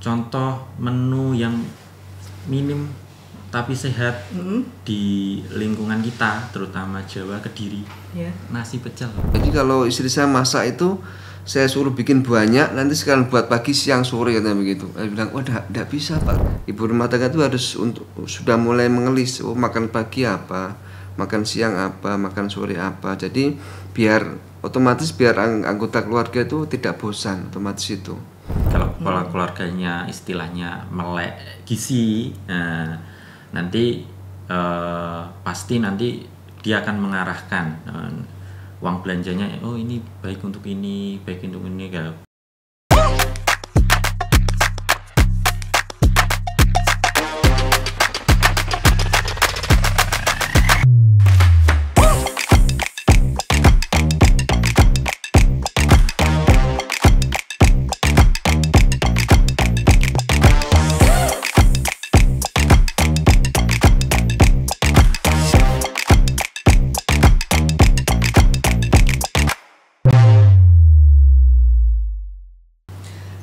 contoh menu yang minim tapi sehat di lingkungan kita, terutama Jawa, Kediri, nasi pecel. Jadi kalau istri saya masak itu saya suruh bikin banyak, nanti sekalian buat pagi, siang, sore, katanya begitu. Saya bilang, oh tidak bisa Pak, ibu rumah tangga itu harus sudah mulai mengelis, oh makan pagi apa, makan siang apa, makan sore apa. Jadi biar otomatis anggota keluarga itu tidak bosan, otomatis itu. Kalau keluarganya istilahnya melek gizi, nanti pasti nanti dia akan mengarahkan uang belanjanya, oh ini baik untuk ini, baik untuk ini.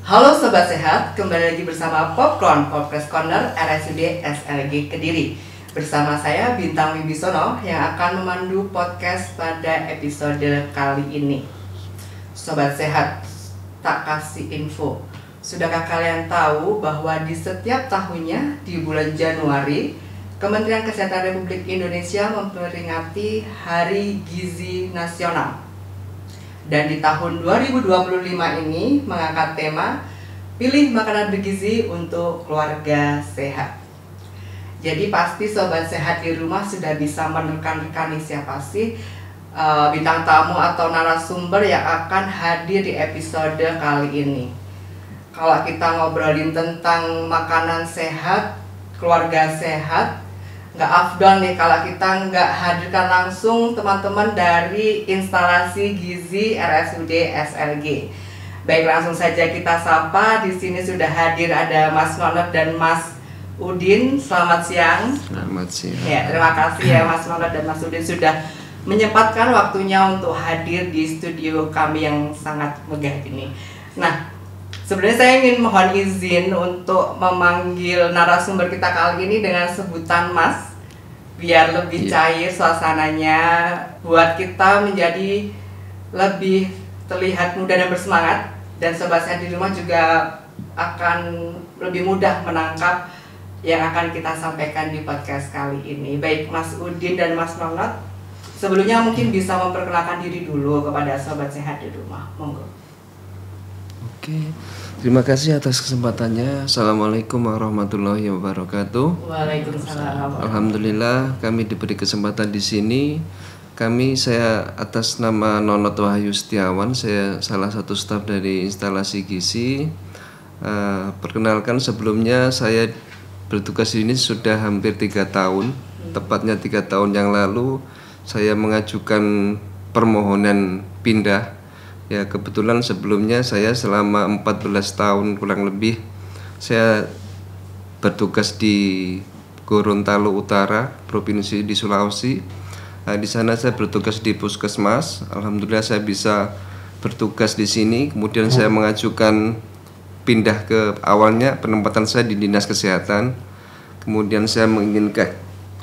Halo Sobat Sehat, kembali lagi bersama Popcorn, Podcast Corner RSUD SLG Kediri. Bersama saya Bintang Wibisono yang akan memandu podcast pada episode kali ini. Sobat Sehat, tak kasih info. Sudahkah kalian tahu bahwa di setiap tahunnya di bulan Januari, Kementerian Kesehatan Republik Indonesia memperingati Hari Gizi Nasional. Dan di tahun 2025 ini mengangkat tema Pilih Makanan Bergizi untuk Keluarga Sehat. Jadi pasti Sobat Sehat di rumah sudah bisa menerka-nerka siapa sih bintang tamu atau narasumber yang akan hadir di episode kali ini. Kalau kita ngobrolin tentang makanan sehat, keluarga sehat, nggak afdol nih kalau kita nggak hadirkan langsung teman-teman dari instalasi gizi RSUD SLG. Baik, langsung saja kita sapa. Di sini sudah hadir ada Mas Nonot dan Mas Udin. Selamat siang. Selamat siang. Ya, terima kasih ya Mas Nonot dan Mas Udin sudah menyempatkan waktunya untuk hadir di studio kami yang sangat megah ini. Nah, sebenarnya saya ingin mohon izin untuk memanggil narasumber kita kali ini dengan sebutan Mas, biar lebih cair suasananya, buat kita menjadi lebih terlihat muda dan bersemangat, dan Sobat Sehat di rumah juga akan lebih mudah menangkap yang akan kita sampaikan di podcast kali ini. Baik Mas Udin dan Mas Nonot, sebelumnya mungkin bisa memperkenalkan diri dulu kepada Sobat Sehat di rumah, monggo. Oke, terima kasih atas kesempatannya. Assalamualaikum warahmatullahi wabarakatuh. Waalaikumsalam. Alhamdulillah kami diberi kesempatan di sini. Saya atas nama Nonot Wahyu Setiawan, saya salah satu staf dari instalasi gizi. Perkenalkan, sebelumnya saya bertugas di sini sudah hampir 3 tahun. Tepatnya 3 tahun yang lalu saya mengajukan permohonan pindah. Ya, kebetulan sebelumnya saya selama 14 tahun kurang lebih saya bertugas di Gorontalo Utara, provinsi di Sulawesi. Di sana saya bertugas di puskesmas. Alhamdulillah saya bisa bertugas di sini. Kemudian saya mengajukan pindah ke, awalnya penempatan saya di Dinas Kesehatan. Kemudian saya menginginkan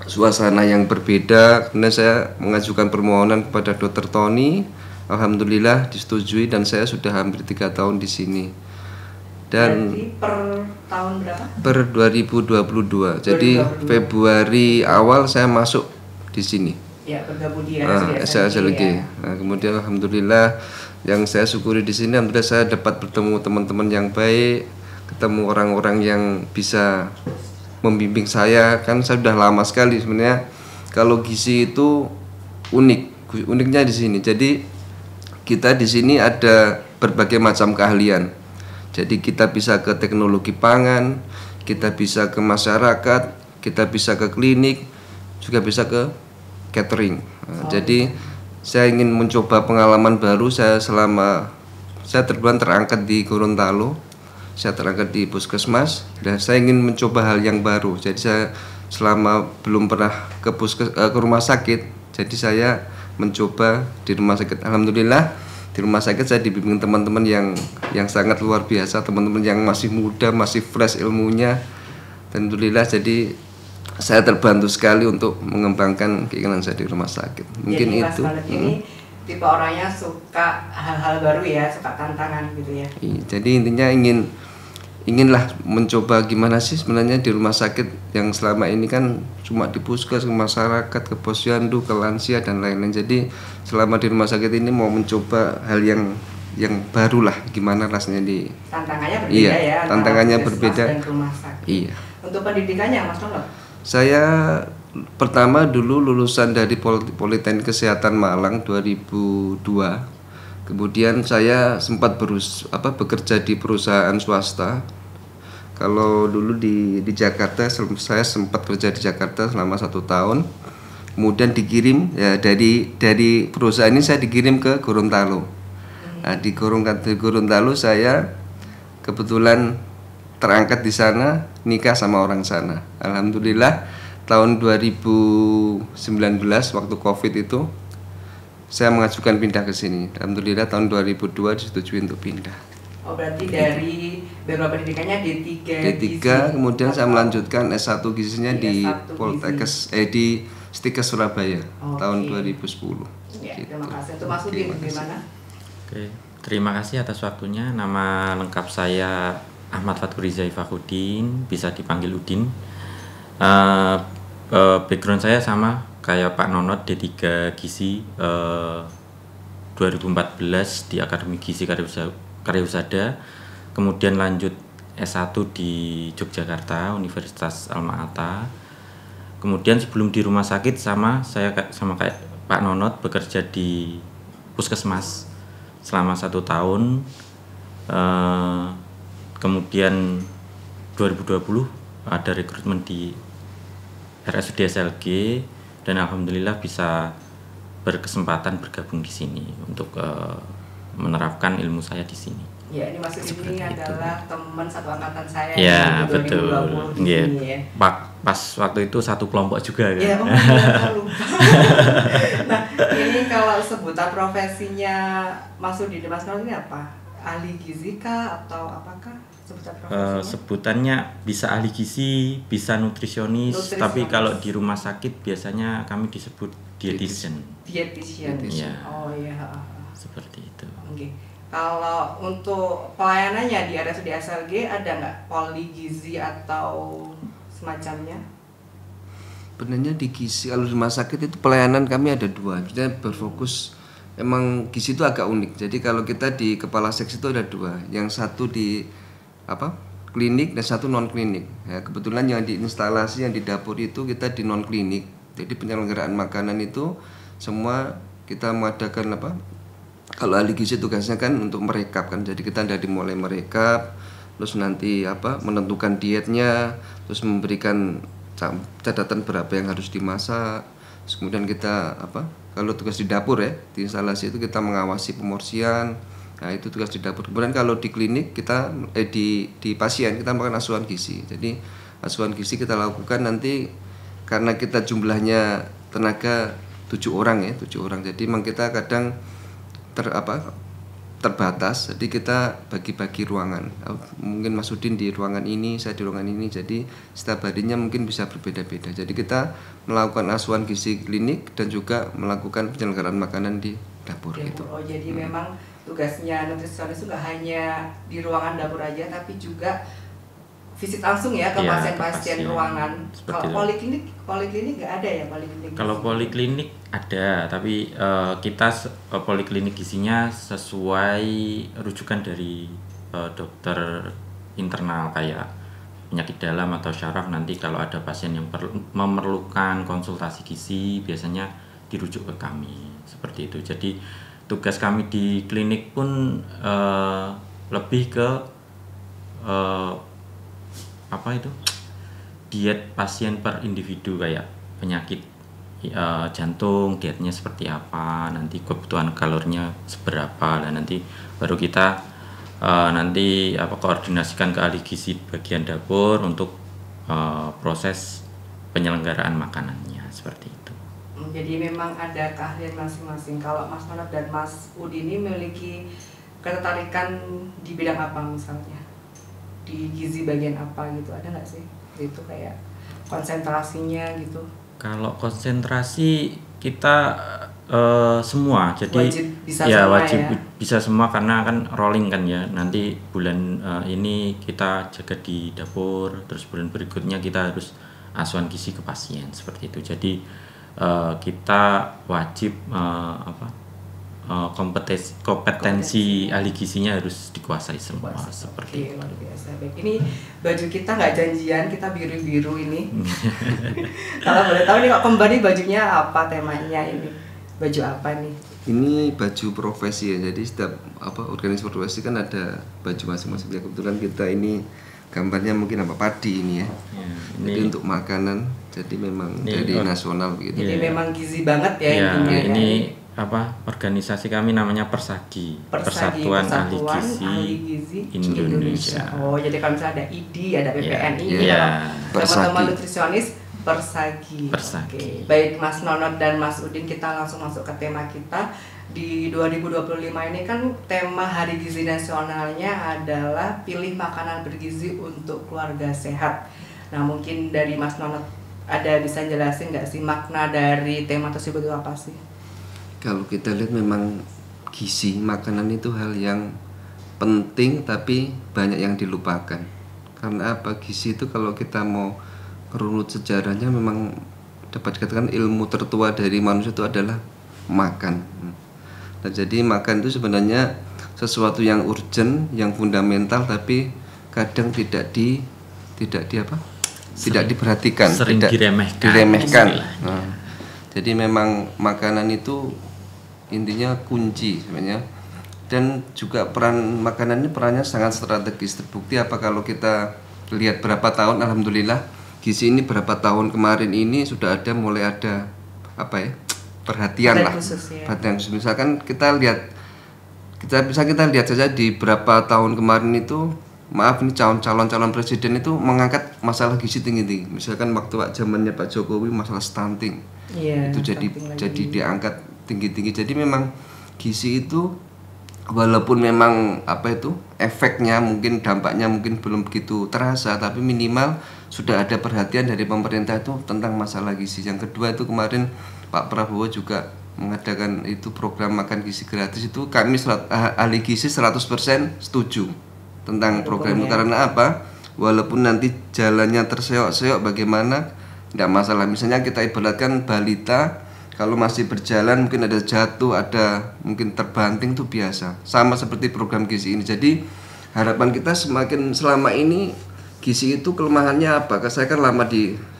suasana yang berbeda. Kemudian saya mengajukan permohonan kepada Dr. Tony. Alhamdulillah disetujui dan saya sudah hampir 3 tahun di sini. Dan berarti per tahun berapa? Per 2022. Jadi Februari awal saya masuk di sini. Ya, bergabung di SLG. Nah, kemudian alhamdulillah yang saya syukuri di sini, alhamdulillah saya dapat bertemu teman-teman yang baik, ketemu orang-orang yang bisa membimbing saya. Kan saya sudah lama sekali sebenarnya. Kalau gizi itu uniknya di sini. Jadi kita di sini ada berbagai macam keahlian. Jadi kita bisa ke teknologi pangan, kita bisa ke masyarakat, kita bisa ke klinik, juga bisa ke catering. Jadi saya ingin mencoba pengalaman baru. Saya terangkat di Gorontalo, saya terangkat di puskesmas, dan saya ingin mencoba hal yang baru. Jadi saya selama belum pernah ke rumah sakit, jadi saya mencoba di rumah sakit. Alhamdulillah di rumah sakit saya dibimbing teman-teman yang sangat luar biasa, teman-teman yang masih muda, masih fresh ilmunya. Dan alhamdulillah jadi saya terbantu sekali untuk mengembangkan keinginan saya di rumah sakit. Mungkin jadi, itu. Mas ini tipe orangnya suka hal-hal baru ya, suka tantangan gitu ya. Jadi intinya inginlah mencoba gimana sih sebenarnya di rumah sakit yang selama ini kan cuma di puskes, ke masyarakat, ke posyandu, ke lansia dan lain-lain. Jadi selama di rumah sakit ini mau mencoba hal yang baru lah, gimana rasanya di tantangannya berbeda ya. Tantangannya berbeda. Dan rumah sakit. Iya. Untuk pendidikannya Mas Nono? Saya pertama dulu lulusan dari Politeknik Kesehatan Malang 2002. Kemudian saya sempat bekerja di perusahaan swasta. Kalau dulu di Jakarta, saya sempat kerja di Jakarta selama 1 tahun. Kemudian dikirim ya dari perusahaan ini saya dikirim ke Gorontalo. Nah, di Gorontalo saya kebetulan terangkat di sana, nikah sama orang sana. Alhamdulillah tahun 2019 waktu Covid itu saya mengajukan pindah ke sini. Alhamdulillah tahun 2002 disetujui untuk pindah. Oh, berarti dari background pendidikannya D3 gizi. Kemudian saya melanjutkan S1 gizinya di Poltekkes di Stikes Surabaya tahun 2010. Ya, terima kasih. Untuk Mas Udin gimana? Oke, terima kasih atas waktunya. Nama lengkap saya Ahmad Fatkurizai Fakhudin, bisa dipanggil Udin. Background saya sama kayak Pak Nonot, D3 Gizi 2014 di Akademi Gizi Karyusada, kemudian lanjut S1 di Yogyakarta, Universitas Alma-Ata. Kemudian sebelum di rumah sakit saya sama kayak Pak Nonot bekerja di Puskesmas selama 1 tahun. Kemudian 2020 ada rekrutmen di RSUD SLG dan alhamdulillah bisa berkesempatan bergabung di sini untuk menerapkan ilmu saya di sini. Ya, ini Mas Udin ini adalah teman satu angkatan saya ya, di 2020 betul. di sini ya. Pas waktu itu satu kelompok juga kan. Ya, lupa. Nah, ini kalau sebutan profesinya Mas Udin dan Mas Nol ini apa? Ahli gizi kah atau apakah sebutan profesinya? Sebutannya bisa ahli gizi, bisa nutrisionis, tapi kalau di rumah sakit biasanya kami disebut dietitian. Dietitian. Ya. Oh iya. Seperti itu. Oke. Kalau untuk pelayanannya di RSUD SLG ada nggak poli gizi atau semacamnya? Sebenarnya di gizi kalau di rumah sakit itu pelayanan kami ada 2. Kita berfokus emang gizi itu agak unik. Jadi kalau kita di kepala seksi itu ada 2. Yang satu di klinik dan satu non klinik. Ya, kebetulan yang di instalasi yang di dapur itu kita di non klinik. Jadi penyelenggaraan makanan itu semua kita mengadakan kalau ahli gizi tugasnya kan untuk merekap kan. Jadi kita dari mulai merekap, terus nanti menentukan dietnya, terus memberikan catatan berapa yang harus dimasak. Terus kemudian kita kalau tugas di dapur ya, di instalasi itu kita mengawasi pemorsian. Nah, itu tugas di dapur. Kemudian kalau di klinik kita di pasien kita melakukan asuhan gizi. Jadi asuhan gizi kita lakukan nanti karena kita jumlahnya tenaga 7 orang. Jadi memang kita kadang terbatas. Jadi kita bagi-bagi ruangan. Mungkin Mas Udin di ruangan ini, saya di ruangan ini. Jadi setiap harinya mungkin bisa berbeda-beda. Jadi kita melakukan asuhan gizi klinik dan juga melakukan penyelenggaraan makanan di dapur gitu. Oh, jadi memang tugasnya nutrisionis itu nggak hanya di ruangan dapur aja, tapi juga visit langsung ya ke pasien-pasien ruangan. Kalau poliklinik nggak ada ya poliklinik? Kalau poliklinik ada, tapi kita poliklinik gizinya sesuai rujukan dari dokter internal kayak penyakit dalam atau syaraf. Nanti kalau ada pasien yang memerlukan konsultasi gizi biasanya dirujuk ke kami seperti itu. Jadi tugas kami di klinik pun lebih ke diet pasien per individu, kayak penyakit jantung dietnya seperti apa, nanti kebutuhan kalorinya seberapa, dan nanti baru kita koordinasikan ke ahli gizi bagian dapur untuk proses penyelenggaraan makanannya seperti itu. Jadi memang ada keahlian masing-masing. Kalau Mas Nonot dan Mas Udi ini memiliki ketertarikan di bidang apa misalnya? Di gizi bagian apa gitu, ada nggak sih? Itu kayak konsentrasinya gitu. Kalau konsentrasi kita semua, jadi Wajib bisa ya semua wajib ya? bisa semua karena kan rolling kan ya. Nanti bulan ini kita jaga di dapur, terus bulan berikutnya kita harus asuhan gizi ke pasien seperti itu. Jadi kita wajib kompetensi ahli gizinya harus dikuasai semua seperti itu. Luar biasa. Baik, ini baju kita nggak janjian, kita biru-biru ini. Kalau boleh tahu nih kok kembar nih bajunya apa, temanya ini? Baju apa nih? Ini baju profesi ya. Jadi setiap organisasi profesi kan ada baju masing-masing. Ya, kebetulan kita ini gambarnya mungkin padi ini ya. Jadi untuk makanan, jadi memang dari nasional begitu. Jadi memang gizi banget ya, intinya. Ini kan? organisasi kami namanya Persagi, Persatuan Ahli Gizi Indonesia. Oh, jadi kalau misalnya ada ID, ada PPNI, teman-teman nutrisionis Persagi. Oke. Baik Mas Nonot dan Mas Udin, kita langsung masuk ke tema kita. Di 2025 ini kan tema Hari Gizi Nasionalnya adalah pilih makanan bergizi untuk keluarga sehat. Nah, mungkin dari Mas Nonot ada bisa jelasin nggak sih makna dari tema tersebut itu apa sih? Kalau kita lihat memang gizi makanan itu hal yang penting tapi banyak yang dilupakan. Karena apa? Gizi itu kalau kita mau runut sejarahnya memang dapat dikatakan ilmu tertua dari manusia itu adalah makan. Nah, jadi makan itu sebenarnya sesuatu yang urgent, yang fundamental, tapi kadang tidak diperhatikan, sering diremehkan. Nah, jadi memang makanan itu intinya kunci sebenarnya, dan juga peran makanan ini perannya sangat strategis. Terbukti apa kalau kita lihat berapa tahun, alhamdulillah gizi ini berapa tahun kemarin ini sudah mulai ada perhatian lah, perhatian khusus. Misalkan kita lihat saja di berapa tahun kemarin itu, ini calon presiden itu mengangkat masalah gizi tinggi-tinggi. Misalkan waktu zamannya Pak Jokowi masalah stunting, itu jadi diangkat tinggi-tinggi. Jadi memang gizi itu walaupun memang efeknya mungkin dampaknya mungkin belum begitu terasa, tapi minimal sudah ada perhatian dari pemerintah itu tentang masalah gizi. Yang kedua itu kemarin Pak Prabowo juga mengadakan itu program makan gizi gratis. Itu kami ahli gizi 100% setuju tentang program itu. Karena apa? Walaupun nanti jalannya terseok-seok bagaimana, tidak masalah. Misalnya kita ibaratkan balita, kalau masih berjalan mungkin ada jatuh, ada mungkin terbanting, itu biasa. Sama seperti program gizi ini. Jadi harapan kita selama ini gizi itu kelemahannya apa? Saya kan lama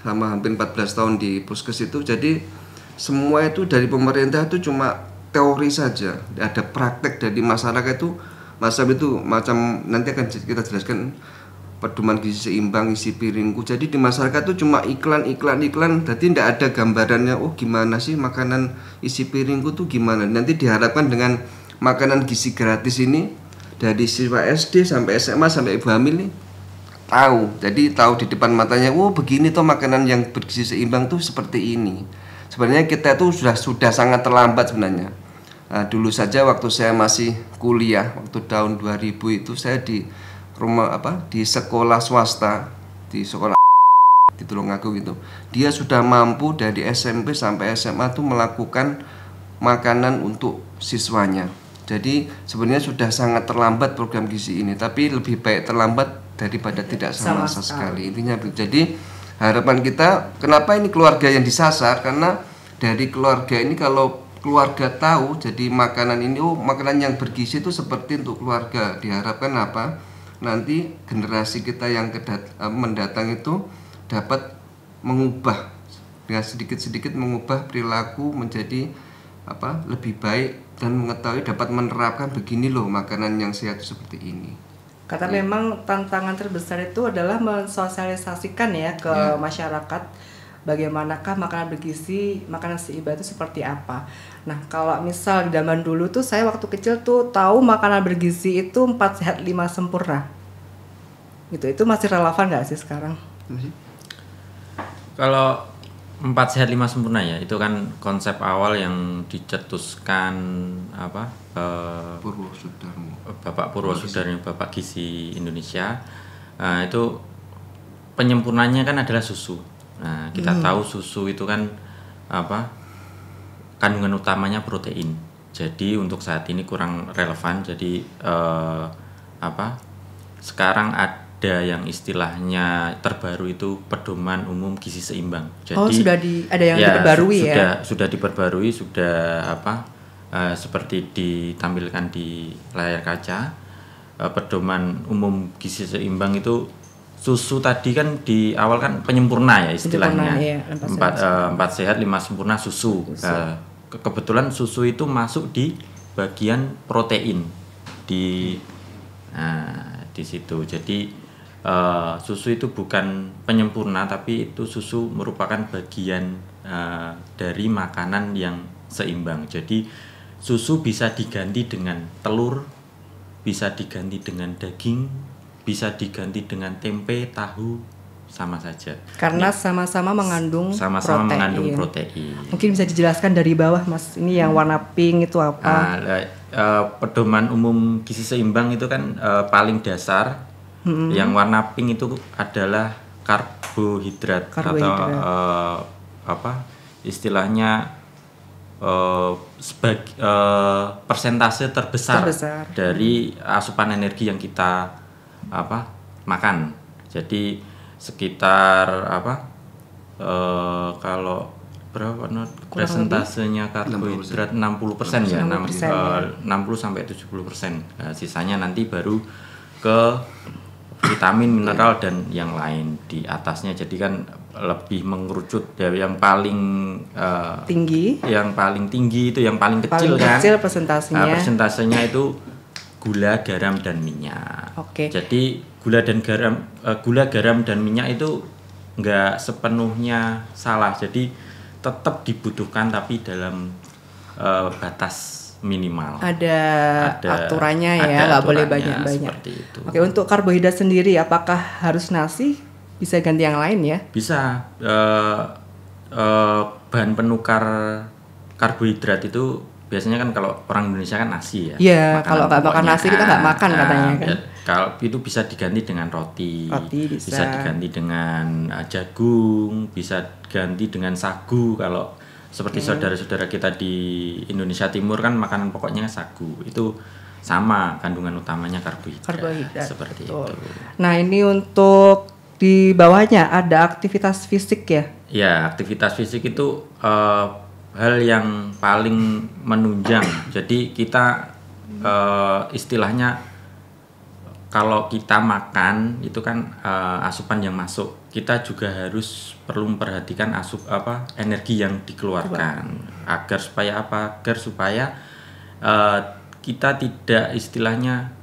hampir 14 tahun di Puskes itu. Jadi semua itu dari pemerintah itu cuma teori saja. Ada praktek dari masyarakat itu macam nanti akan kita jelaskan pedoman gizi seimbang, isi piringku. Jadi di masyarakat itu cuma iklan. Jadi tidak ada gambarannya. Oh, gimana sih makanan isi piringku tuh gimana? Nanti diharapkan dengan makanan gizi gratis ini dari siswa SD sampai SMA sampai ibu hamil nih tahu. Jadi tahu di depan matanya. Oh, begini tuh makanan yang bergizi seimbang tuh seperti ini. Sebenarnya kita tuh sudah sangat terlambat sebenarnya. Nah, dulu saja waktu saya masih kuliah, waktu tahun 2000 itu saya di sekolah swasta, di sekolah di Tulungagung itu. Dia sudah mampu dari SMP sampai SMA tuh melakukan makanan untuk siswanya. Jadi sebenarnya sudah sangat terlambat program gizi ini, tapi lebih baik terlambat daripada tidak sama sekali. Intinya jadi harapan kita, kenapa ini keluarga yang disasar? Karena dari keluarga ini, kalau keluarga tahu jadi makanan ini, makanan yang bergizi itu seperti untuk keluarga. Diharapkan apa? Nanti generasi kita yang mendatang itu dapat mengubah dengan sedikit-sedikit mengubah perilaku menjadi lebih baik, dan mengetahui dapat menerapkan begini loh makanan yang sehat seperti ini. Karena memang tantangan terbesar itu adalah mensosialisasikan ya ke masyarakat bagaimanakah makanan bergizi, makanan seimbang itu seperti apa. Nah, kalau misal zaman dulu tuh saya waktu kecil tuh tahu makanan bergizi itu 4 sehat 5 sempurna. Gitu. Itu masih relevan nggak sih sekarang? Kalau 4 sehat 5 sempurna ya, itu kan konsep awal yang dicetuskan Bapak Purwo Sudarmo, Bapak Gizi Indonesia. Itu penyempurnanya kan adalah susu. Nah, kita tahu susu itu kan kandungan utamanya protein. Jadi untuk saat ini kurang relevan. Jadi sekarang ada yang istilahnya terbaru itu pedoman umum gizi seimbang. Jadi ada yang diperbarui Sudah diperbarui, seperti ditampilkan di layar kaca. Pedoman umum gizi seimbang itu susu tadi kan di awal kan penyempurna ya istilahnya. 4 sehat 5 sempurna susu. Kebetulan susu itu masuk di bagian protein di situ. Jadi susu itu bukan penyempurna, tapi itu susu merupakan bagian dari makanan yang seimbang. Jadi susu bisa diganti dengan telur, bisa diganti dengan daging, bisa diganti dengan tempe, tahu, sama saja. Karena sama-sama mengandung protein. Mungkin bisa dijelaskan dari bawah, Mas. Ini yang warna pink itu apa? Pedoman umum gizi seimbang itu kan paling dasar. Yang warna pink itu adalah karbohidrat. Atau istilahnya persentase terbesar dari asupan energi yang kita makan. Jadi sekitar kalau berapa persentasenya karbohidrat 60% ya, 60 sampai 70%. Sisanya nanti baru ke vitamin, mineral dan yang lain di atasnya. Jadi kan lebih mengerucut dari yang paling tinggi. Yang paling tinggi itu yang paling kecil kan. Kecil persentasenya. Persentasenya itu gula, garam dan minyak. Oke. Jadi gula, garam dan minyak itu nggak sepenuhnya salah. Jadi tetap dibutuhkan tapi dalam batas minimal. Ada aturannya ya, nggak boleh banyak-banyak. Oke, untuk karbohidrat sendiri apakah harus nasi? Bisa ganti yang lain ya? Bisa. Bahan penukar karbohidrat itu biasanya kan kalau orang Indonesia kan nasi ya. Iya, kalau nggak makan nasi kita nggak makan katanya kan. Kalau itu bisa diganti dengan roti bisa diganti dengan jagung, bisa diganti dengan sagu. Kalau seperti saudara-saudara kita di Indonesia Timur kan makanan pokoknya sagu. Itu sama kandungan utamanya karbohidrat. Seperti itu. Nah, ini untuk di bawahnya ada aktivitas fisik ya? Ya, aktivitas fisik itu hal yang paling menunjang. Jadi kita istilahnya kalau kita makan itu kan asupan yang masuk, kita juga harus perlu memperhatikan energi yang dikeluarkan agar supaya kita tidak istilahnya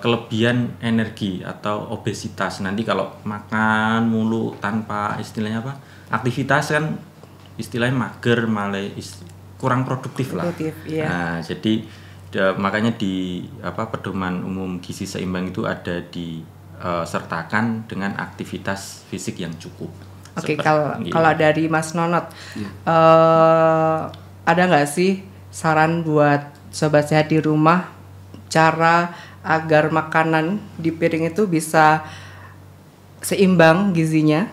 kelebihan energi atau obesitas. Nanti kalau makan mulu tanpa istilahnya aktivitas kan istilahnya mager, malah kurang produktif lah. Iya. Nah, jadi makanya di pedoman umum gizi seimbang itu ada disertakan dengan aktivitas fisik yang cukup. Oke, kalau dari Mas Nonot, ada nggak sih saran buat sobat sehat di rumah cara agar makanan di piring itu bisa seimbang gizinya?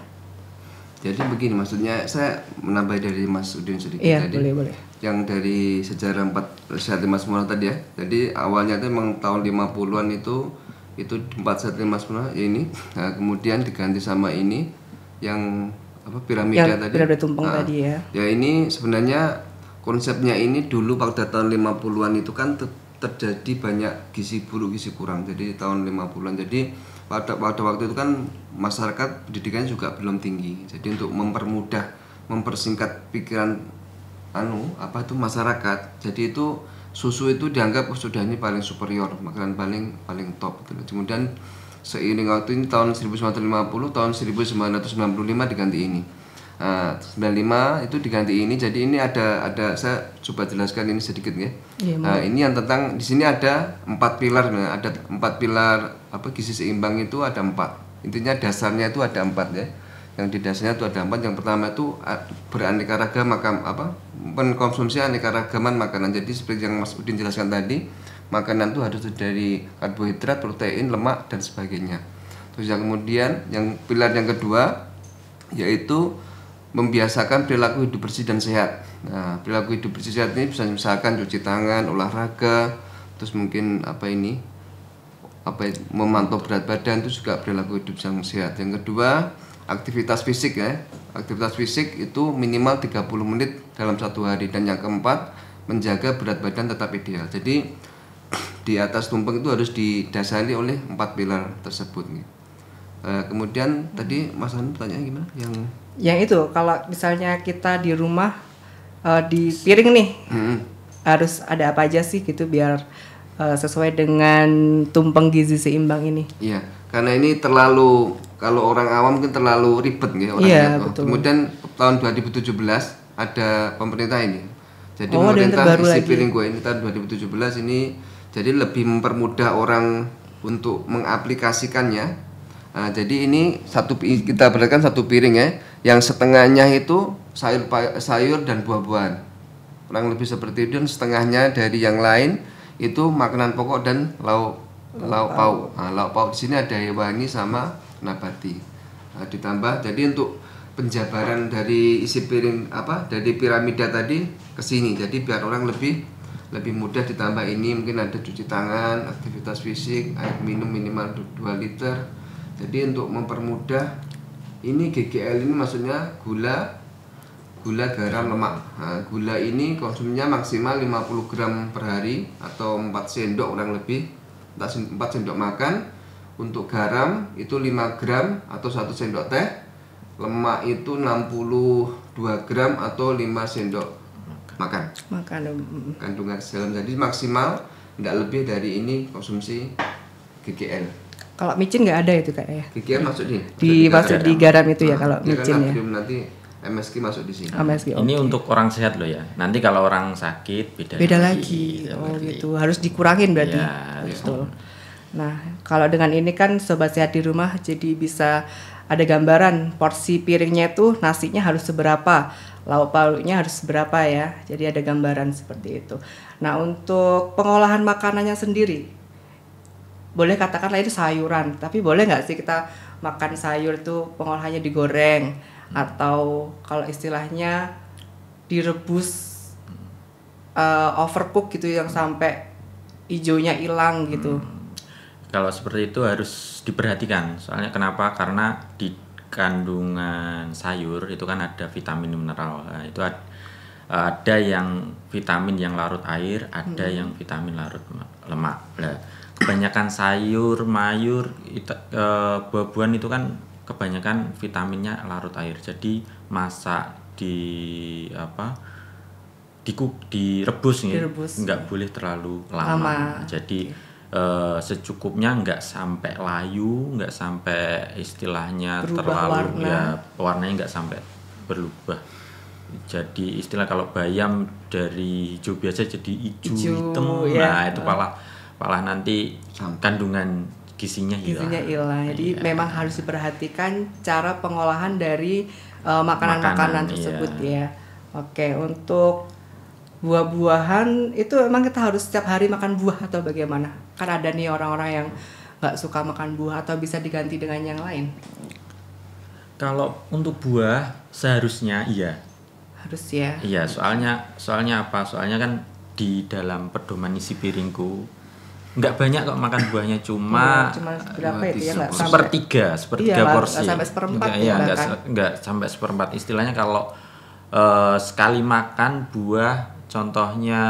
Jadi begini, maksudnya saya menambah dari Mas Udin sedikit tadi. Boleh. Yang dari sejarah 4 sehat 5 sempurna tadi ya. Jadi awalnya itu memang tahun 50-an itu 4 sehat 5 sempurna ini. Nah, kemudian diganti sama ini yang piramida tadi. Piramida tumpeng tadi ya. Ya ini sebenarnya konsepnya ini dulu pada tahun 50-an itu kan terjadi banyak gizi buruk, gizi kurang. Jadi tahun 50-an. Jadi pada waktu itu kan masyarakat pendidikannya juga belum tinggi. Jadi untuk mempersingkat pikiran masyarakat. Jadi itu susu itu dianggap sudah ini paling superior, makanan paling top gitu. Kemudian seiring waktu ini tahun 1950, tahun 1995 diganti ini. 95 itu diganti ini. Jadi ini ada saya coba jelaskan ini sedikit ya. Nah, ini yang tentang di sini ada 4 pilar sebenarnya. Ada 4 pilar gizi seimbang itu ada 4. Intinya dasarnya itu ada 4 ya. Yang di dasarnya itu ada 4. Yang pertama itu beraneka ragam mengkonsumsi aneka ragaman makanan. Jadi seperti yang Mas Udin jelaskan tadi, makanan itu harus dari karbohidrat, protein, lemak dan sebagainya. Terus yang kemudian yang pilar yang kedua yaitu membiasakan perilaku hidup bersih dan sehat. Nah, perilaku hidup bersih sehat ini bisa misalkan cuci tangan, olahraga, terus mungkin memantau berat badan, itu juga perilaku hidup yang sehat. Yang kedua, aktivitas fisik ya. Aktivitas fisik itu minimal 30 menit dalam satu hari. Dan yang keempat, menjaga berat badan tetap ideal. Jadi di atas tumpeng itu harus didasari oleh 4 pilar tersebut nih. Kemudian tadi Mas Anu tanya gimana? Yang itu kalau misalnya kita di rumah di piring nih harus ada apa aja sih gitu biar sesuai dengan tumpeng gizi seimbang ini. Iya, karena ini terlalu, kalau orang awam mungkin terlalu ribet ya orangnya. Kemudian tahun 2017 ada pemerintah ini. Jadi pemerintah isi piring gue ini tahun 2017 ini jadi lebih mempermudah orang untuk mengaplikasikannya. Nah, jadi ini kita berikan satu piring ya, yang setengahnya itu sayur dan buah-buahan, kurang lebih seperti itu, dan setengahnya dari yang lain itu makanan pokok dan lauk pauk. Nah, lauk pauk di sini ada hewani sama nabati. Nah, ditambah jadi untuk penjabaran dari isi piring dari piramida tadi ke sini. Jadi biar orang lebih mudah ditambah ini mungkin ada cuci tangan, aktivitas fisik, air minum minimal 2 liter. Jadi untuk mempermudah ini GGL ini maksudnya gula, garam, lemak. Nah, gula ini konsumsinya maksimal 50 gram per hari atau 4 sendok kurang lebih, 4 sendok makan. Untuk garam itu 5 gram atau 1 sendok teh. Lemak itu 62 gram atau 5 sendok makan. Kandungan dalam, jadi maksimal tidak lebih dari ini konsumsi GGL. Kalau micin nggak ada itu Kak ya? GGL masuk di garam itu ya kalau micin ya. Nanti MSG masuk di sini. Ini untuk orang sehat loh ya. Nanti kalau orang sakit beda lagi. Oh gitu. Harus dikurangin berarti. Ya, betul. Nah, kalau dengan ini kan sobat sehat di rumah jadi bisa ada gambaran porsi piringnya itu nasinya harus seberapa, lauk pauknya harus seberapa ya. Jadi ada gambaran seperti itu. Nah, untuk pengolahan makanannya sendiri, boleh katakanlah itu sayuran, tapi boleh nggak sih kita makan sayur tuh pengolahannya digoreng atau kalau istilahnya direbus overcook gitu yang sampai hijaunya hilang gitu. Kalau seperti itu harus diperhatikan. Soalnya kenapa? Karena di kandungan sayur itu kan ada vitamin mineral. Nah, itu ada yang vitamin yang larut air, ada yang vitamin larut lemak. Nah, kebanyakan sayur, mayur, buah-buahan itu kan kebanyakan vitaminnya larut air. Jadi masak direbus nggak boleh terlalu lama. Jadi secukupnya, nggak sampai layu, nggak sampai istilahnya terlalu warnanya nggak sampai berubah. Jadi istilah kalau bayam dari hijau biasa jadi hijau hitam, nah itu malah nanti kandungan gizinya hilang. Jadi memang harus diperhatikan cara pengolahan dari makanan-makanan tersebut ya. Oke, untuk buah-buahan itu memang kita harus setiap hari makan buah atau bagaimana? Kan ada nih orang-orang yang nggak suka makan buah atau bisa diganti dengan yang lain. Kalau untuk buah seharusnya iya. Harus ya. Iya, soalnya apa? Soalnya kan di dalam pedoman isi piringku nggak banyak kok makan buahnya, cuma berapa itu ya, nggak sepertiga porsi. Nggak sampai seperempat. Nggak sampai seperempat. Istilahnya kalau sekali makan buah, contohnya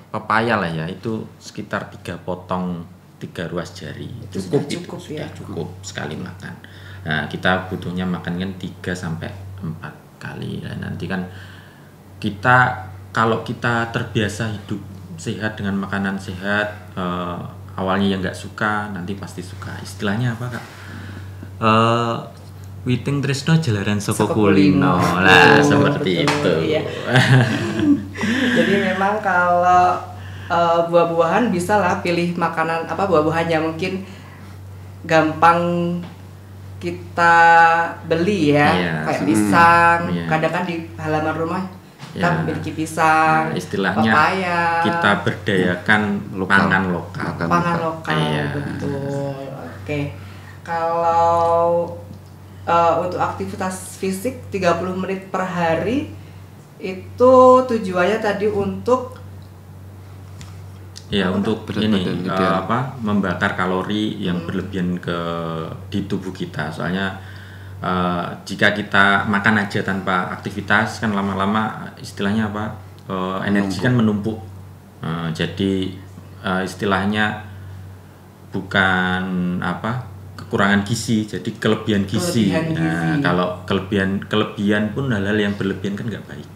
pepaya lah ya, itu sekitar 3 potong 3 ruas jari. Cukup sekali makan. Nah, kita butuhnya makan kan 3 sampai 4 kali. Nah, nanti kan kalau kita terbiasa hidup sehat dengan makanan sehat, awalnya yang nggak suka nanti pasti suka. Istilahnya apa Kak? Witing tresno jalaran saka kulino. Lah seperti itu. Iya. Jadi memang kalau buah-buahan bisa lah pilih makanan buah-buahan yang mungkin gampang kita beli ya, Iya. kayak pisang. Iya. Kadang kan di halaman rumah kita Ya. memiliki pisang, Istilahnya papaya, kita berdayakan Lokal. pangan lokal. pangan lokal. Iya. Betul. Oke. Kalau untuk aktivitas fisik 30 menit per hari itu tujuannya tadi untuk Ya, untuk Berat ini badan ideal. membakar kalori yang berlebihan di tubuh kita. Soalnya jika kita makan aja tanpa aktivitas kan lama-lama istilahnya energi kan menumpuk. Jadi istilahnya bukan kekurangan gizi, jadi kelebihan gizi. Kelebihan gizi. Kalau kelebihan pun hal-hal yang berlebihan kan nggak baik.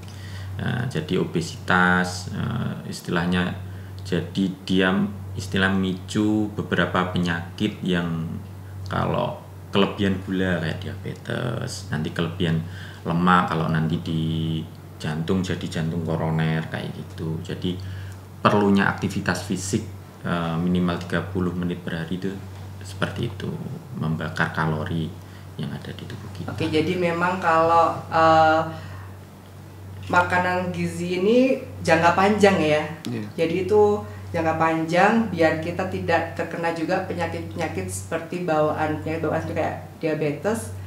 Jadi obesitas istilahnya, jadi dia istilah memicu beberapa penyakit yang kalau kelebihan gula kayak diabetes, nanti kelebihan lemak kalau nanti di jantung jadi jantung koroner kayak gitu. Jadi perlunya aktivitas fisik minimal 30 menit per hari itu seperti itu, membakar kalori yang ada di tubuh kita. Oke, jadi memang kalau makanan gizi ini jangka panjang ya. Iya. Jadi itu jangka panjang biar kita tidak terkena juga penyakit-penyakit seperti bawaan itu kayak diabetes,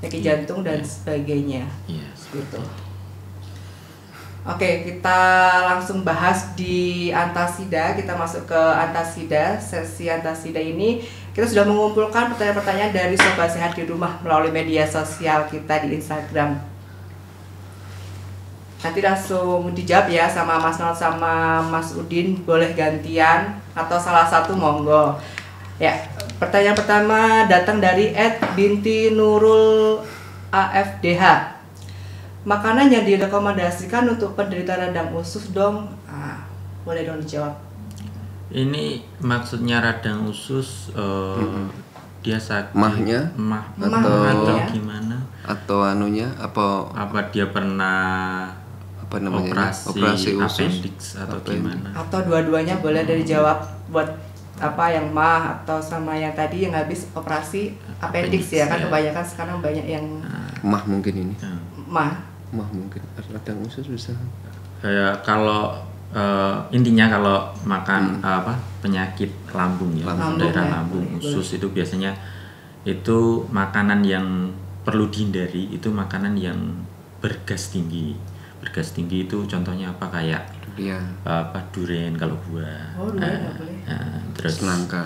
penyakit jantung dan sebagainya. Iya. Gitu. Oke, kita langsung bahas di antasida. Kita masuk ke antasida. Sesi antasida ini kita sudah mengumpulkan pertanyaan-pertanyaan dari Sobat Sehat di rumah melalui media sosial kita di Instagram. Nanti langsung dijawab ya sama Mas Nol sama Mas Udin, boleh gantian atau salah satu monggo. Ya, pertanyaan pertama datang dari @binti Nurul AFDH. Makanan yang direkomendasikan untuk penderita radang usus dong. Boleh dong dijawab. Ini maksudnya radang usus dia sakit Mahnya? mah Atau- atau gimana? Atau anunya apa Dia pernah namanya? operasi usus. appendix atau Appendix. gimana? Atau dua-duanya boleh dijawab buat yang mah atau sama yang tadi yang habis operasi appendix ya kan ya. kebanyakan sekarang banyak yang Mah mungkin ini. mah. Mah mungkin. Radang usus bisa. Kalau intinya kalau makan penyakit lambung ya, Lambung daerah ya, lambung, boleh. usus itu biasanya itu makanan yang perlu dihindari, itu makanan yang bergas tinggi. Bergas tinggi itu contohnya kayak Iya. durian kalau buah. Oh, durian nggak boleh. Terus Nangka.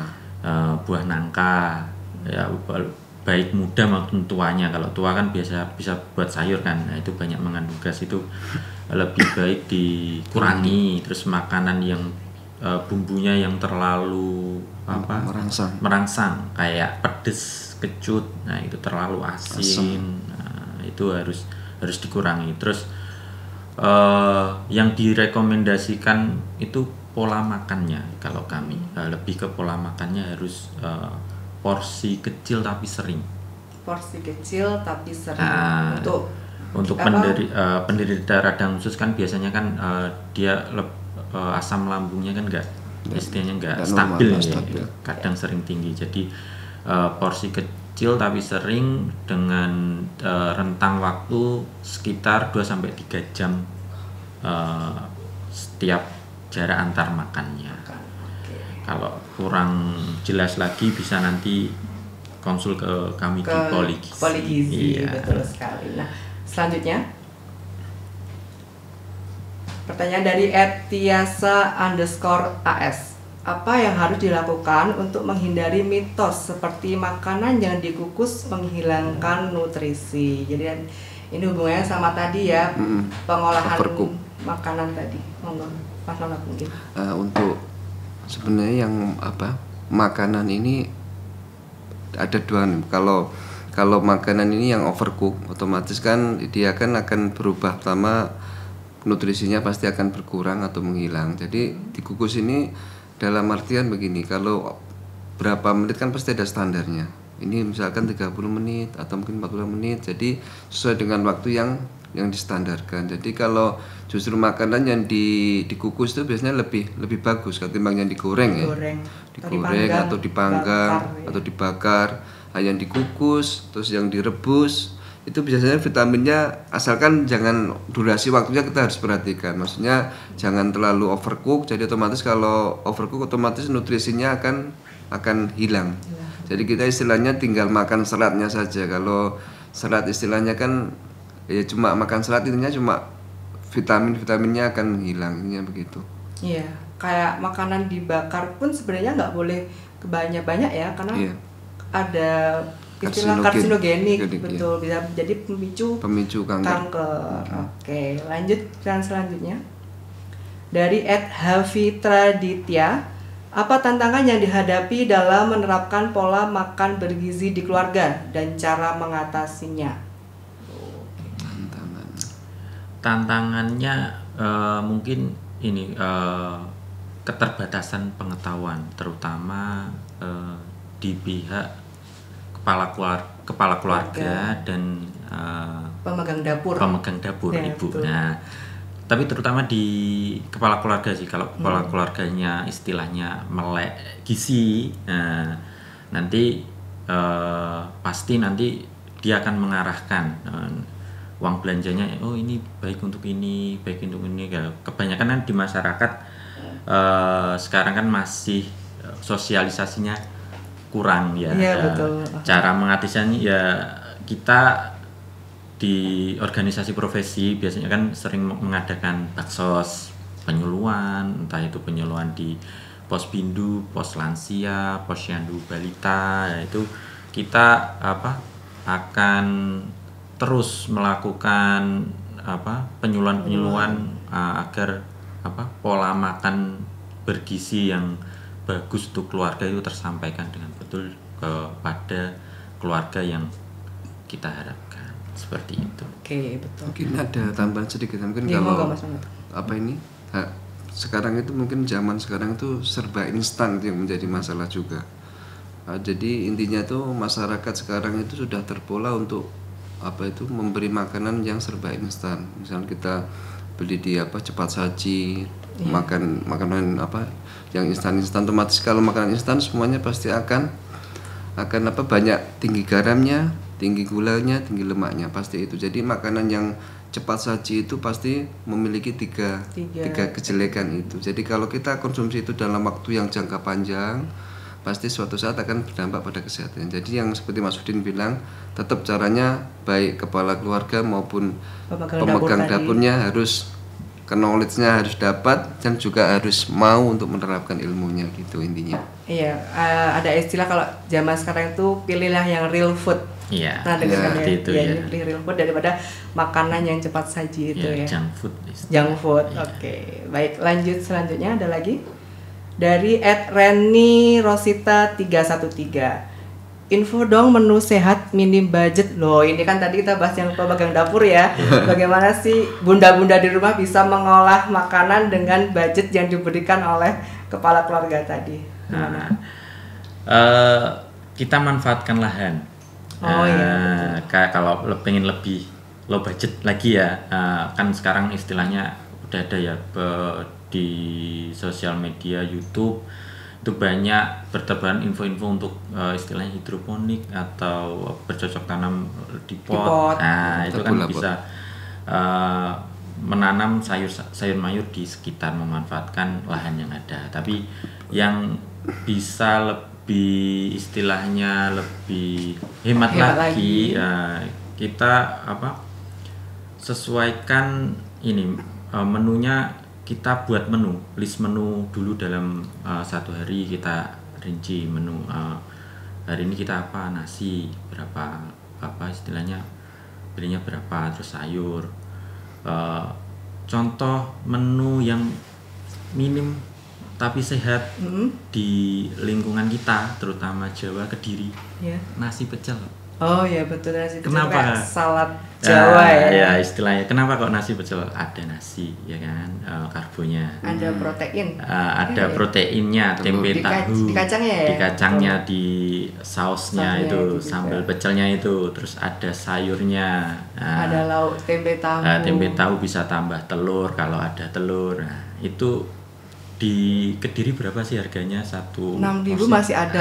buah nangka ya, baik muda maupun tuanya. Kalau tua kan bisa buat sayur kan, nah itu banyak mengandung gas, itu lebih baik dikurangi. Terus makanan yang bumbunya yang terlalu merangsang kayak pedes, kecut, nah itu terlalu asin. Nah, itu harus dikurangi. Terus yang direkomendasikan itu pola makannya. Kalau kami lebih ke pola makannya harus porsi kecil tapi sering. Porsi kecil tapi sering. Untuk penderita radang usus kan biasanya kan dia asam lambungnya kan istilahnya nggak stabil ya, kadang sering tinggi. Jadi porsi kecil tapi sering dengan rentang waktu sekitar 2-3 jam setiap jarak antar makannya. Kalau kurang jelas lagi bisa nanti konsul ke kami di Poligizi. Iya. Betul sekali. Nah, selanjutnya pertanyaan dari @tiasa_as. Apa yang harus dilakukan untuk menghindari mitos seperti makanan yang dikukus menghilangkan nutrisi? Jadi ini hubungannya sama tadi ya, pengolahan Overcook. makanan tadi. Monggo, Mas Nona mungkin. Untuk sebenarnya yang makanan ini ada dua nih. Kalau makanan ini yang overcook, otomatis kan dia akan berubah. Pertama, nutrisinya pasti akan berkurang atau menghilang. Jadi dikukus ini dalam artian begini, kalau berapa menit kan pasti ada standarnya. Ini misalkan 30 menit atau mungkin 40 menit. Jadi sesuai dengan waktu yang distandarkan. Jadi kalau justru makanan yang dikukus itu biasanya lebih bagus ketimbang yang digoreng ya. Digoreng atau dipanggang atau dibakar. yang dikukus, terus yang direbus. Itu biasanya vitaminnya, asalkan jangan durasi waktunya kita harus perhatikan. Maksudnya jangan terlalu overcook, jadi otomatis kalau overcook otomatis nutrisinya akan hilang. Jadi kita istilahnya tinggal makan seratnya saja. Kalau serat istilahnya kan ya cuma makan serat, intinya cuma vitaminnya akan hilang, intinya begitu. Iya, kayak makanan dibakar pun sebenarnya nggak boleh banyak ya, karena ada istilah karsinogenik, betul, bisa jadi pemicu kanker. Oke, lanjut dan selanjutnya dari @Havitraditya, apa tantangan yang dihadapi dalam menerapkan pola makan bergizi di keluarga dan cara mengatasinya? Tantangannya mungkin ini keterbatasan pengetahuan, terutama di pihak kepala keluarga dan pemegang dapur ya, ibu. Betul. Nah, tapi terutama di kepala keluarga sih, kalau kepala keluarganya istilahnya melek gizi, nanti pasti nanti dia akan mengarahkan uang belanjanya, oh ini baik untuk ini, baik untuk ini. Kebanyakan kan di masyarakat sekarang kan masih sosialisasinya kurang ya. Betul. Cara mengatasinya ya, kita di organisasi profesi biasanya kan sering mengadakan baksos, penyuluhan, entah itu penyuluhan di pos bindu, pos lansia, posyandu balita, itu kita akan terus melakukan penyuluhan agar pola makan bergizi yang bagus untuk keluarga itu tersampaikan dengan betul kepada keluarga yang kita harapkan, seperti itu. Oke, betul. Mungkin ada tambahan sedikit, mungkin kalau sekarang itu mungkin zaman sekarang itu serba instan yang menjadi masalah juga. Jadi intinya tuh masyarakat sekarang itu sudah terpola untuk memberi makanan yang serba instan. Misalnya kita beli di cepat saji, makan makanan yang instan, otomatis kalau makanan instan semuanya pasti akan banyak tinggi garamnya, tinggi gulanya, tinggi lemaknya, pasti itu. Jadi makanan yang cepat saji itu pasti memiliki tiga kejelekan itu. Jadi kalau kita konsumsi itu dalam waktu yang jangka panjang, pasti suatu saat akan berdampak pada kesehatan. Jadi yang seperti Mas Udin bilang, tetap caranya baik kepala keluarga maupun pemegang dapurnya harus knowledge-nya harus dapat dan juga harus mau untuk menerapkan ilmunya, gitu intinya. Iya, ada istilah kalau zaman sekarang itu pilihlah yang real food. Iya. Nah, dengan itu ya. Pilih real food daripada makanan yang cepat saji itu ya. Junk food. Junk food. Ya. Oke. Baik, lanjut selanjutnya ada lagi dari @Reni_Rosita313. Info dong menu sehat minim budget. Loh, ini kan tadi kita bahas yang pemegang dapur ya. Bagaimana sih bunda-bunda di rumah bisa mengolah makanan dengan budget yang diberikan oleh kepala keluarga tadi? Kita manfaatkan lahan. Iya. Kalau pengen lebih low budget lagi ya, kan sekarang istilahnya udah ada ya di sosial media YouTube. Itu banyak bertebaran info-info untuk istilahnya hidroponik atau bercocok tanam di pot. Nah, itu kan bisa menanam sayur mayur di sekitar, memanfaatkan lahan yang ada. Tapi yang bisa lebih istilahnya lebih hemat lagi. Kita sesuaikan ini menunya. Kita buat list menu dulu dalam satu hari. Kita rinci menu hari ini kita nasi berapa, istilahnya belinya berapa, terus sayur. Contoh menu yang minim tapi sehat di lingkungan kita, terutama Jawa, Kediri, nasi pecel. Oh ya, betul, nasi pecel. Kenapa? Salad Jawa ya istilahnya. Kenapa kok nasi pecel? Ada nasi ya kan, karbonya. Ada protein. Ada proteinnya, tempe tahu. Di kacangnya ya. Di kacangnya, di sausnya itu, sambal pecelnya itu, terus ada sayurnya. Ada lauk tempe tahu. Tempe tahu bisa tambah telur kalau ada telur. Nah, itu di Kediri berapa sih harganya? 6.000 masih ada.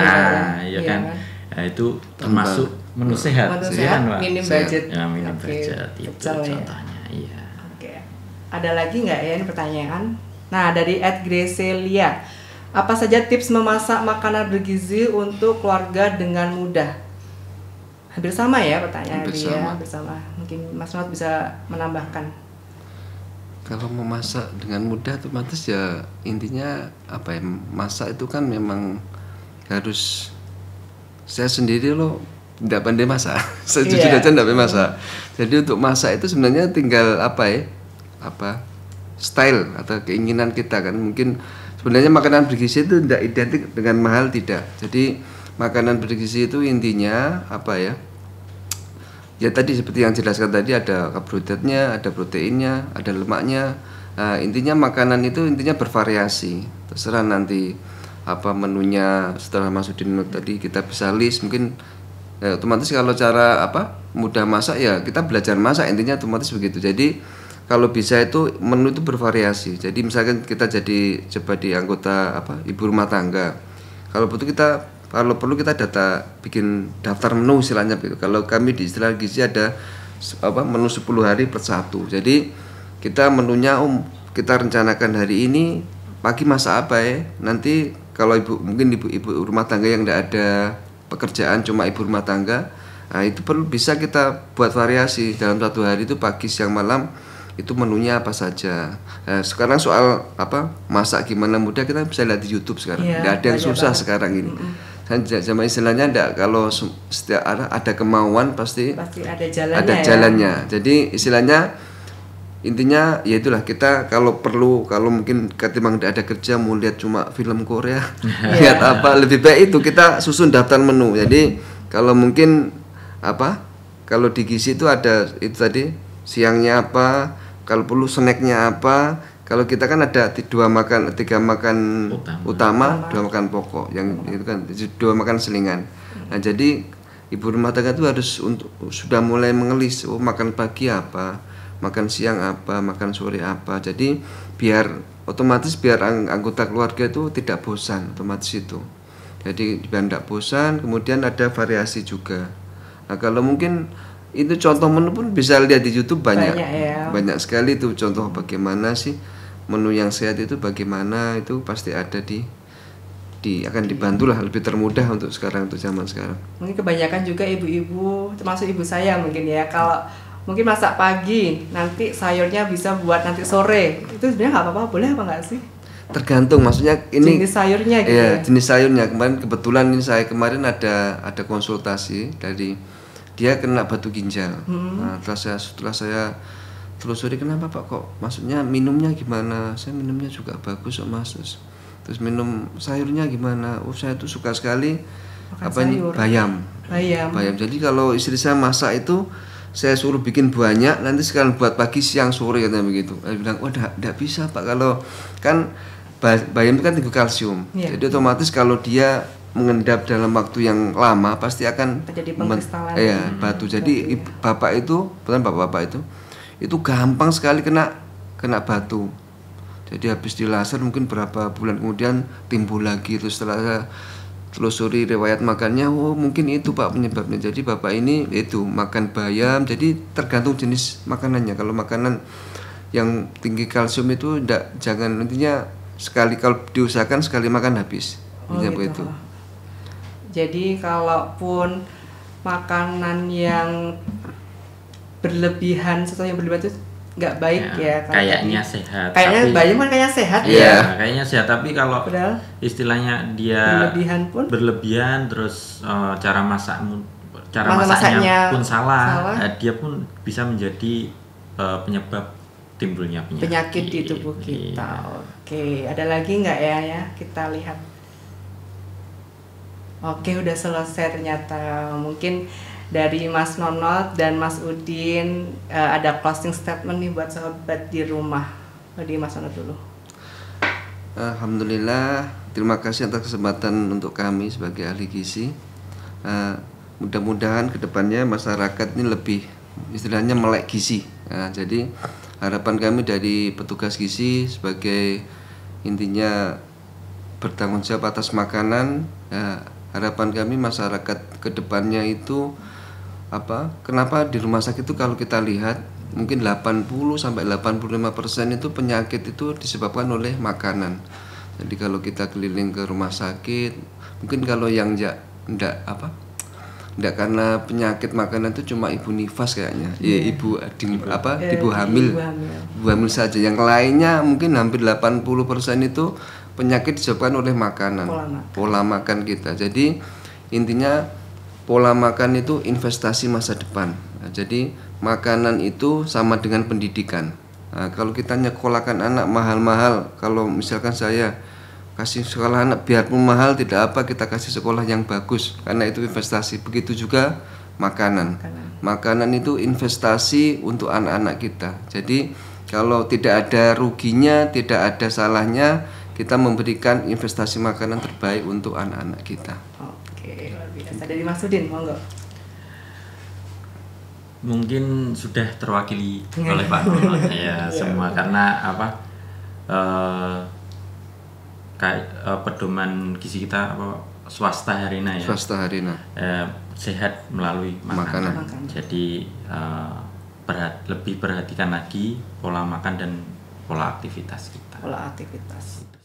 Iya kan. Nah, itu termasuk menu sehat. Menu Sehat, sehat, Pak. minim Sehat. budget. Ya, minim Oke, budget itu pecel ya. contohnya. Iya. Oke. Ada lagi nggak ya ini pertanyaan? Nah, dari @Gracelia. Apa saja tips memasak makanan bergizi untuk keluarga dengan mudah? Hampir sama ya pertanyaan Hampir dia, sama. hampir sama. Mungkin Mas Ronald bisa menambahkan. Kalau memasak dengan mudah otomatis ya intinya apa ya, masak itu kan memang harus, saya sendiri loh tidak pandai masak. Saya jujur Iya. aja tidak pandai masak. Jadi untuk masak itu sebenarnya tinggal style atau keinginan kita kan. Mungkin sebenarnya makanan bergizi itu tidak identik dengan mahal, tidak. Jadi makanan bergizi itu intinya ya tadi seperti yang jelaskan tadi, ada karbohidratnya, ada proteinnya, ada lemaknya. Nah, intinya makanan itu intinya bervariasi. Terserah nanti apa menunya setelah masukin tadi kita bisa list mungkin. Otomatis kalau cara mudah masak ya kita belajar masak, intinya otomatis begitu. Jadi kalau bisa itu menu itu bervariasi. Jadi misalkan kita coba di anggota ibu rumah tangga. Kalau perlu kita bikin daftar menu istilahnya gitu. Kalau kami di istilah gizi ada menu 10 hari per 1. Jadi kita menunya kita rencanakan hari ini pagi masak apa ya. Nanti kalau mungkin ibu rumah tangga yang tidak ada pekerjaan, cuma ibu rumah tangga, nah itu bisa kita buat variasi dalam satu hari itu pagi, siang, malam itu menunya apa saja. Nah, sekarang soal masak gimana mudah kita bisa lihat di YouTube sekarang. Tidak ada yang susah banget sekarang ini. Sama istilahnya kalau setiap ada kemauan pasti ada jalannya. Ada jalannya. Jadi istilahnya intinya ya itulah, kita kalau mungkin ketimbang tidak ada kerja mau lihat cuma film Korea lihat lebih baik itu kita susun daftar menu. Jadi kalau mungkin kalau di gizi itu ada itu tadi siangnya apa, kalau perlu snacknya apa. Kalau kita kan ada 3 makan utama, 2 makan pokok, yang itu kan 2 makan selingan. Nah jadi ibu rumah tangga itu harus sudah mulai mengelis, makan pagi apa, makan siang apa, makan sore apa. Jadi biar anggota keluarga itu tidak bosan, otomatis itu. Jadi biar tidak bosan, kemudian ada variasi juga. Nah kalau mungkin itu contoh menu pun bisa lihat di YouTube banyak sekali itu contoh bagaimana sih menu yang sehat itu, bagaimana itu pasti ada akan dibantulah, lebih termudah untuk zaman sekarang. Mungkin kebanyakan juga ibu-ibu, termasuk ibu saya mungkin ya, kalau mungkin masak pagi, nanti sayurnya bisa buat nanti sore. Itu sebenarnya nggak apa-apa, boleh apa nggak sih? Tergantung, maksudnya ini jenis sayurnya gitu. Iya, jenis sayurnya. Kebetulan ini saya kemarin ada konsultasi dari dia kena batu ginjal. Nah, setelah saya telusuri kenapa Pak kok, maksudnya minumnya gimana? Saya minumnya juga bagus kok Mas. Terus minum sayurnya gimana? Saya tuh suka sekali bayam. Jadi kalau istri saya masak itu saya suruh bikin banyak, nanti sekalian buat pagi, siang, sore katanya begitu. Saya bilang, enggak bisa Pak, kalau kan bayam itu kan tinggi kalsium. Jadi otomatis kalau dia mengendap dalam waktu yang lama pasti akan terjadi pengkristalan. Batu. Jadi bapak itu gampang sekali kena batu. Jadi habis di laser mungkin berapa bulan kemudian timbul lagi. Terus setelah saya telusuri riwayat makannya, mungkin itu Pak penyebabnya. Jadi bapak ini itu makan bayam. Jadi tergantung jenis makanannya. Kalau makanan yang tinggi kalsium itu jangan, intinya kalau diusahakan sekali makan habis. Begitu. Jadi kalaupun makanan yang berlebihan, sesuatu yang berlebihan itu nggak baik ya. Kayaknya sehat. Kayaknya bayam kan kayaknya sehat ya. Kayaknya sehat, tapi kalau padahal istilahnya dia berlebihan terus cara masaknya pun salah. Dia pun bisa menjadi penyebab timbulnya penyakit di tubuh kita. Oke, ada lagi nggak ya? Kita lihat. Oke, udah selesai ternyata. Mungkin dari Mas Nonot dan Mas Udin ada closing statement nih buat sahabat di rumah. Dari Mas Nonot dulu. Alhamdulillah, terima kasih atas kesempatan untuk kami sebagai ahli gizi. Mudah-mudahan kedepannya masyarakat ini lebih istilahnya melek gizi. Jadi harapan kami dari petugas gizi sebagai intinya bertanggung jawab atas makanan. harapan kami masyarakat kedepannya itu kenapa di rumah sakit itu kalau kita lihat mungkin 80-85% itu penyakit itu disebabkan oleh makanan. Jadi kalau kita keliling ke rumah sakit, mungkin kalau yang enggak karena penyakit makanan itu cuma ibu nifas kayaknya. Ya ibu hamil saja. Yang lainnya mungkin hampir 80% itu penyakit disebabkan oleh makanan. Pola makan kita. Jadi intinya pola makan itu investasi masa depan. Nah, jadi makanan itu sama dengan pendidikan. Nah, kalau kita nyekolahkan anak mahal-mahal, kalau misalkan saya kasih sekolah anak biarpun mahal tidak apa, kita kasih sekolah yang bagus karena itu investasi. Begitu juga makanan itu investasi untuk anak-anak kita. Jadi kalau tidak ada ruginya, tidak ada salahnya kita memberikan investasi makanan terbaik untuk anak-anak kita. Oke, luar biasa. Dari Mas Udin, monggo. Mungkin sudah terwakili oleh Pak Nono ya semua karena pedoman gizi kita swasta Harina ya. Swasta Harina. Sehat melalui makanan. Jadi lebih perhatikan lagi pola makan dan pola aktivitas kita. Pola aktivitas.